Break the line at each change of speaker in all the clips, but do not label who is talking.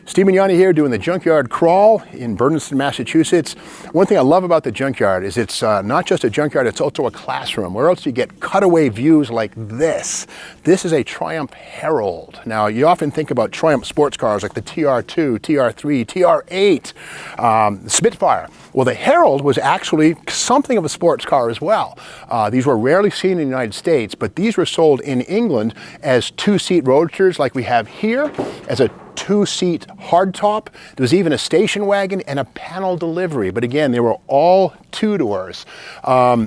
Steve and Yanni here doing the junkyard crawl in Berniston, Massachusetts. One thing I love about the junkyard is it's not just a junkyard, it's also a classroom, where else you get cutaway views like this. This is a Triumph Herald. Now, you often think about Triumph sports cars like the TR2, TR3, TR8, Spitfire. Well, the Herald was actually something of a sports car as well. These were rarely seen in the United States, but these were sold in England as two-seat roadsters like we have here, as a two-seat hardtop. There was even a station wagon and a panel delivery, but again, they were all two-doors.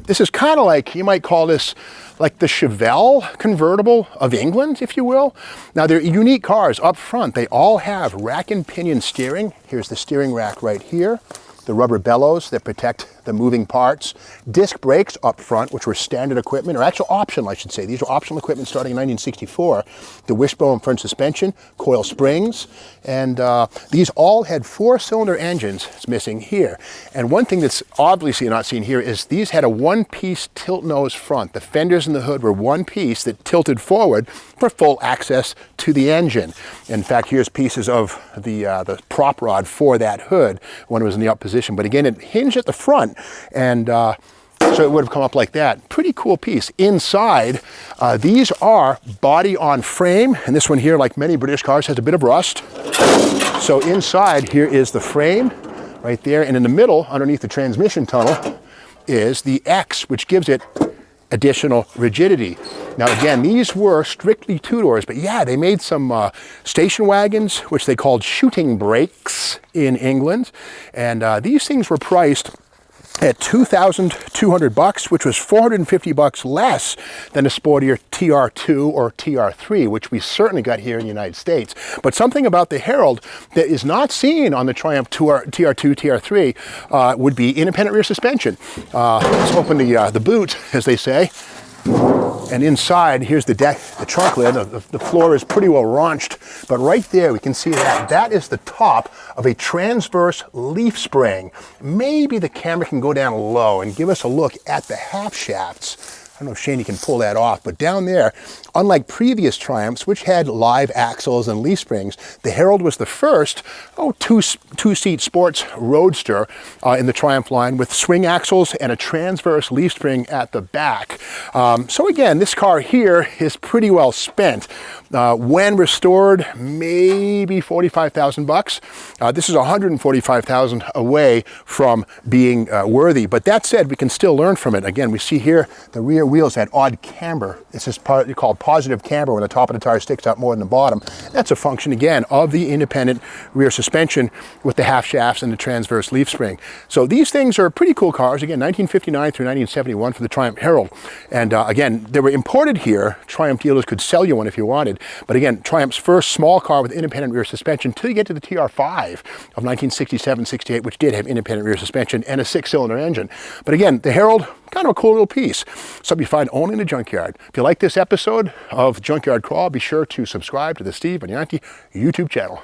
This is kind of like, you might call this like the Chevelle convertible of England, if you will. Now, they're unique cars up front. They all have rack and pinion steering. Here's the steering rack right here. The rubber bellows that protect the moving parts, disc brakes up front, which were standard equipment, or actual optional, I should say. These were optional equipment starting in 1964. The wishbone front suspension, coil springs, and these all had four-cylinder engines. It's missing here. And one thing that's obviously not seen here is these had a one-piece tilt nose front. The fenders and the hood were one piece that tilted forward for full access to the engine. In fact, here's pieces of the prop rod for that hood when it was in the up position. But again, it hinged at the front, and so it would have come up like that. Pretty cool piece. Inside, these are body on frame, and this one here, like many British cars, has a bit of rust. So inside here is the frame right there, and in the middle, underneath the transmission tunnel, is the X, which gives it additional rigidity. Now again, these were strictly two-doors, but yeah, they made some station wagons, which they called shooting brakes in England, and these things were priced at $2,200, which was $450 less than a sportier TR2 or TR3, which we certainly got here in the United States. But something about the Herald that is not seen on the Triumph TR2, TR3 would be independent rear suspension. Let's open the boot, as they say. And inside, here's the deck, the trunk lid. The floor is pretty well raunched, but right there we can see that is the top of a transverse leaf spring. Maybe the camera can go down low and give us a look at the half shafts. I don't know if Shane can pull that off, but down there, unlike previous Triumphs, which had live axles and leaf springs, the Herald was the first two-seat sports roadster in the Triumph line with swing axles and a transverse leaf spring at the back. So again, this car here is pretty well spent. When restored, maybe $45,000. This is $145,000 away from being worthy, but that said, we can still learn from it. Again, we see here the rear wheels had odd camber. This is called positive camber, when the top of the tire sticks out more than the bottom. That's a function, again, of the independent rear suspension with the half shafts and the transverse leaf spring. So these things are pretty cool cars. Again, 1959 through 1971 for the Triumph Herald. And again, they were imported here. Triumph dealers could sell you one if you wanted. But again, Triumph's first small car with independent rear suspension till you get to the TR5 of 1967-68, which did have independent rear suspension and a six-cylinder engine. But again, the Herald, kind of a cool little piece. Something you find only in the junkyard. If you like this episode of Junkyard Crawl, be sure to subscribe to the Steve and Yanni YouTube channel.